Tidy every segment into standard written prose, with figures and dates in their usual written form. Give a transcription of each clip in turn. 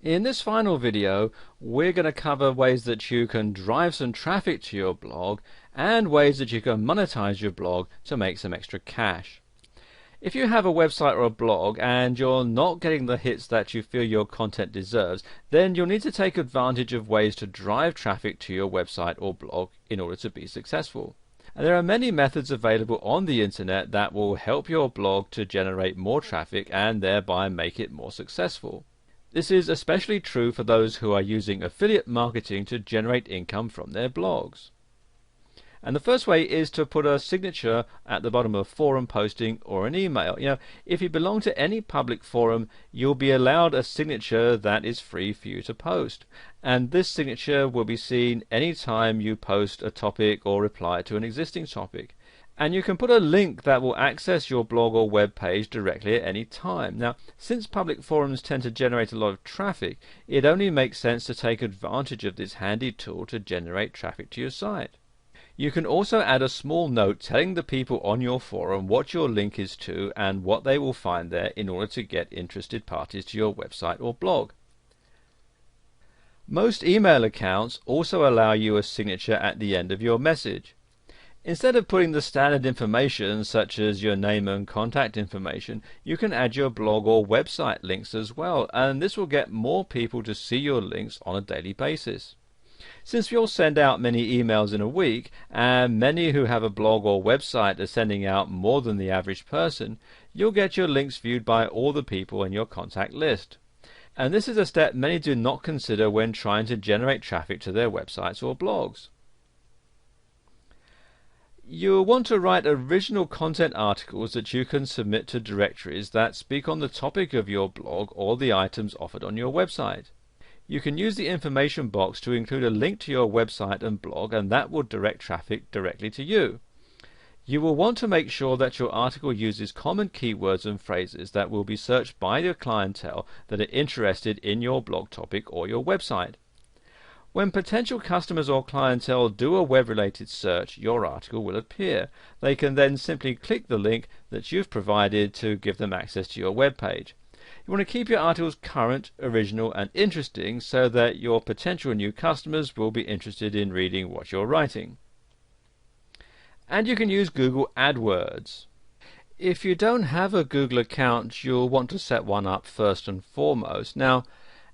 In this final video, we're going to cover ways that you can drive some traffic to your blog and ways that you can monetize your blog to make some extra cash. If you have a website or a blog and you're not getting the hits that you feel your content deserves, then you'll need to take advantage of ways to drive traffic to your website or blog in order to be successful. And there are many methods available on the internet that will help your blog to generate more traffic and thereby make it more successful. This is especially true for those who are using affiliate marketing to generate income from their blogs. And the first way is to put a signature at the bottom of a forum posting or an email. If you belong to any public forum, you'll be allowed a signature that is free for you to post. And this signature will be seen anytime you post a topic or reply to an existing topic. And you can put a link that will access your blog or web page directly at any time. Now, since public forums tend to generate a lot of traffic, it only makes sense to take advantage of this handy tool to generate traffic to your site. You can also add a small note telling the people on your forum what your link is to and what they will find there in order to get interested parties to your website or blog. Most email accounts also allow you a signature at the end of your message. Instead of putting the standard information such as your name and contact information, you can add your blog or website links as well, and this will get more people to see your links on a daily basis. Since you'll send out many emails in a week, and many who have a blog or website are sending out more than the average person, you'll get your links viewed by all the people in your contact list. And this is a step many do not consider when trying to generate traffic to their websites or blogs. You'll want to write original content articles that you can submit to directories that speak on the topic of your blog or the items offered on your website. You can use the information box to include a link to your website and blog, and that will direct traffic directly to you. You will want to make sure that your article uses common keywords and phrases that will be searched by your clientele that are interested in your blog topic or your website. When potential customers or clientele do a web-related search, your article will appear. They can then simply click the link that you've provided to give them access to your web page. You want to keep your articles current, original and interesting so that your potential new customers will be interested in reading what you're writing. And you can use Google AdWords. If you don't have a Google account, you'll want to set one up first and foremost. Now,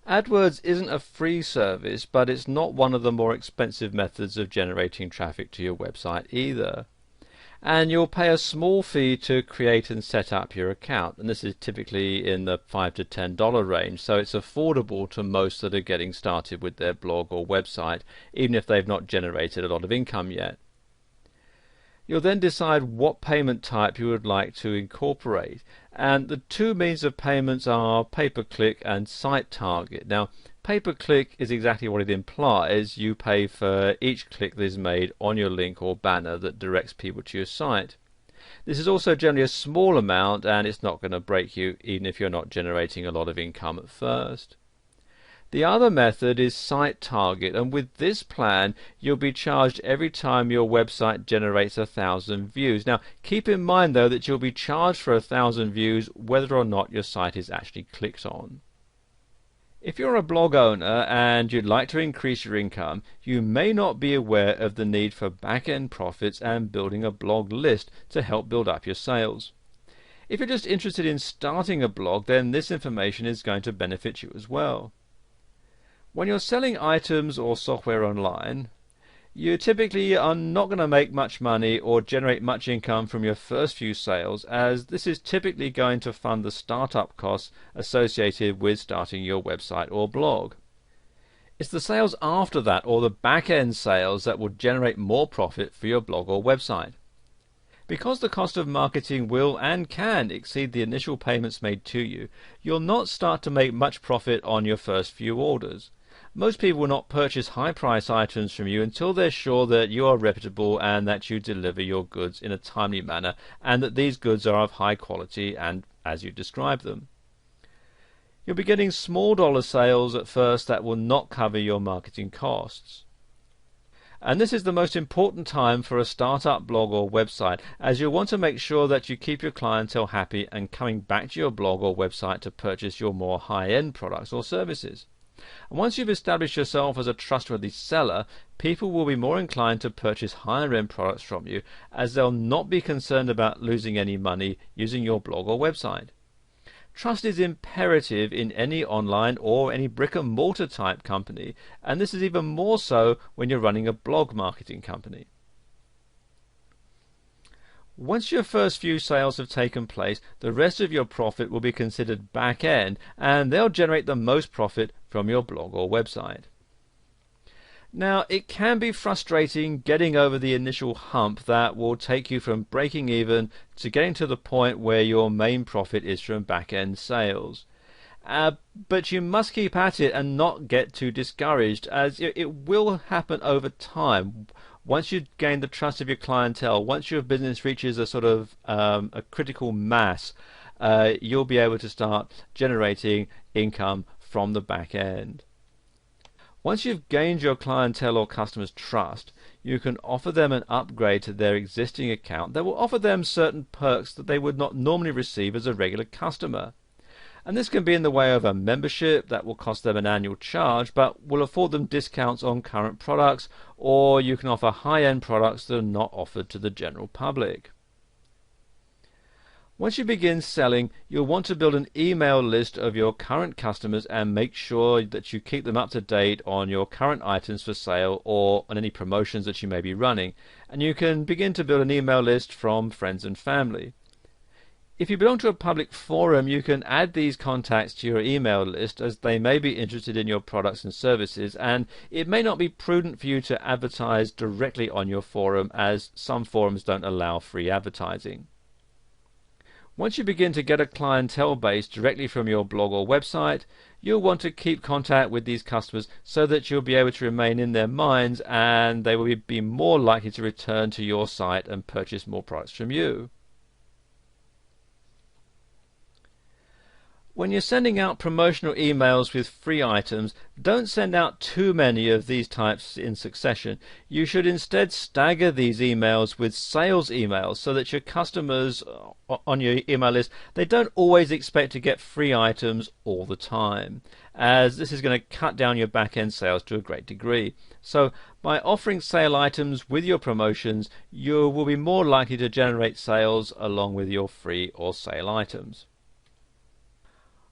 AdWords isn't a free service, but it's not one of the more expensive methods of generating traffic to your website either. And you'll pay a small fee to create and set up your account, and this is typically in the $5 to $10 range, so it's affordable to most that are getting started with their blog or website, even if they've not generated a lot of income yet. You'll then decide what payment type you would like to incorporate, and the two means of payments are pay-per-click and site target. Now, pay-per-click is exactly what it implies. You pay for each click that is made on your link or banner that directs people to your site. This is also generally a small amount, and it's not going to break you even if you're not generating a lot of income at first. The other method is site target, and with this plan you'll be charged every time your website generates 1,000 views. Now keep in mind though that you'll be charged for 1,000 views whether or not your site is actually clicked on. If you're a blog owner and you'd like to increase your income, you may not be aware of the need for back-end profits and building a blog list to help build up your sales. If you're just interested in starting a blog, then this information is going to benefit you as well. When you're selling items or software online, you typically are not going to make much money or generate much income from your first few sales, as this is typically going to fund the startup costs associated with starting your website or blog. It's the sales after that, or the back-end sales, that will generate more profit for your blog or website. Because the cost of marketing will and can exceed the initial payments made to you, you'll not start to make much profit on your first few orders. Most people will not purchase high-price items from you until they're sure that you are reputable and that you deliver your goods in a timely manner and that these goods are of high quality and as you describe them. You'll be getting small dollar sales at first that will not cover your marketing costs. And this is the most important time for a startup blog or website, as you'll want to make sure that you keep your clientele happy and coming back to your blog or website to purchase your more high-end products or services. And once you've established yourself as a trustworthy seller, people will be more inclined to purchase higher end products from you, as they'll not be concerned about losing any money using your blog or website. Trust is imperative in any online or any brick and mortar type company, and this is even more so when you're running a blog marketing company. Once your first few sales have taken place, the rest of your profit will be considered back end, and they'll generate the most profit from your blog or website. Now, it can be frustrating getting over the initial hump that will take you from breaking even to getting to the point where your main profit is from back-end sales. But you must keep at it and not get too discouraged, as it will happen over time. Once you gain the trust of your clientele, once your business reaches a sort of a critical mass, you'll be able to start generating income from the back end. Once you've gained your clientele or customers' trust, you can offer them an upgrade to their existing account that will offer them certain perks that they would not normally receive as a regular customer. And this can be in the way of a membership that will cost them an annual charge but will afford them discounts on current products, or you can offer high-end products that are not offered to the general public. Once you begin selling, you'll want to build an email list of your current customers and make sure that you keep them up to date on your current items for sale or on any promotions that you may be running. And you can begin to build an email list from friends and family. If you belong to a public forum, you can add these contacts to your email list, as they may be interested in your products and services, and it may not be prudent for you to advertise directly on your forum, as some forums don't allow free advertising. Once you begin to get a clientele base directly from your blog or website, you'll want to keep contact with these customers so that you'll be able to remain in their minds, and they will be more likely to return to your site and purchase more products from you. When you're sending out promotional emails with free items, don't send out too many of these types in succession. You should instead stagger these emails with sales emails so that your customers on your email list, they don't always expect to get free items all the time, as this is going to cut down your back-end sales to a great degree. So by offering sale items with your promotions, you will be more likely to generate sales along with your free or sale items.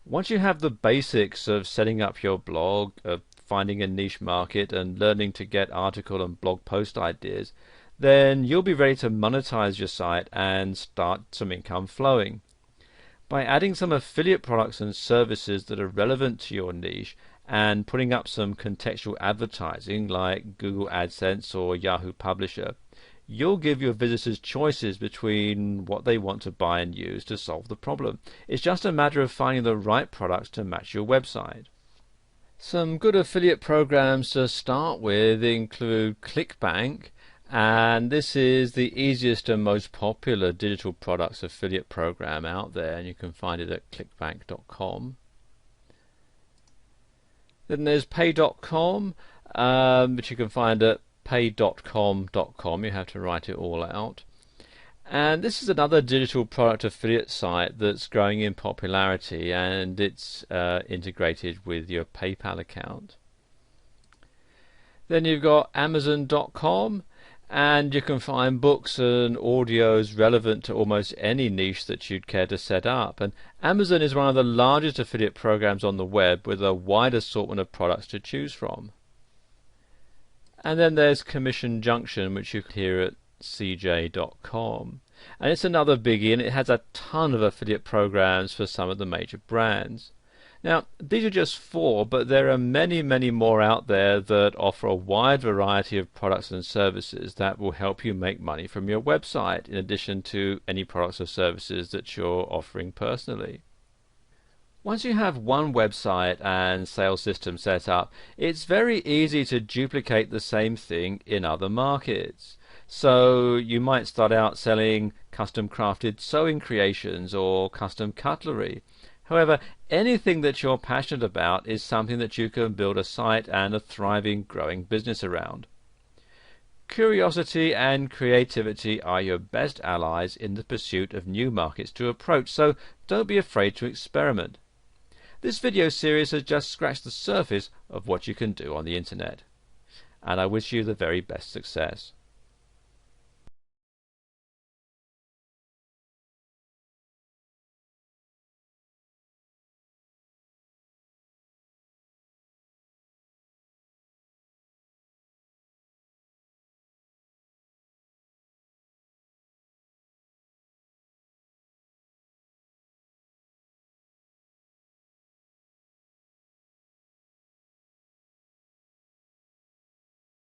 Once you have the basics of setting up your blog, of finding a niche market and learning to get article and blog post ideas, then you'll be ready to monetize your site and start some income flowing. By adding some affiliate products and services that are relevant to your niche and putting up some contextual advertising like Google AdSense or Yahoo Publisher, you'll give your visitors choices between what they want to buy and use to solve the problem. It's just a matter of finding the right products to match your website. Some good affiliate programs to start with include ClickBank, and this is the easiest and most popular digital products affiliate program out there, and you can find it at clickbank.com. Then there's pay.com, which you can find at pay.com.com. You have to write it all out. And this is another digital product affiliate site that's growing in popularity, and it's integrated with your PayPal account. Then you've got Amazon.com, and you can find books and audios relevant to almost any niche that you'd care to set up. And Amazon is one of the largest affiliate programs on the web, with a wide assortment of products to choose from. And then there's Commission Junction, which you can hear at cj.com. And it's another biggie, and it has a ton of affiliate programs for some of the major brands. Now, these are just 4, but there are many, many more out there that offer a wide variety of products and services that will help you make money from your website, in addition to any products or services that you're offering personally. Once you have one website and sales system set up, it's very easy to duplicate the same thing in other markets. So you might start out selling custom crafted sewing creations or custom cutlery. However, anything that you're passionate about is something that you can build a site and a thriving, growing business around. Curiosity and creativity are your best allies in the pursuit of new markets to approach, so don't be afraid to experiment. This video series has just scratched the surface of what you can do on the internet, and I wish you the very best success.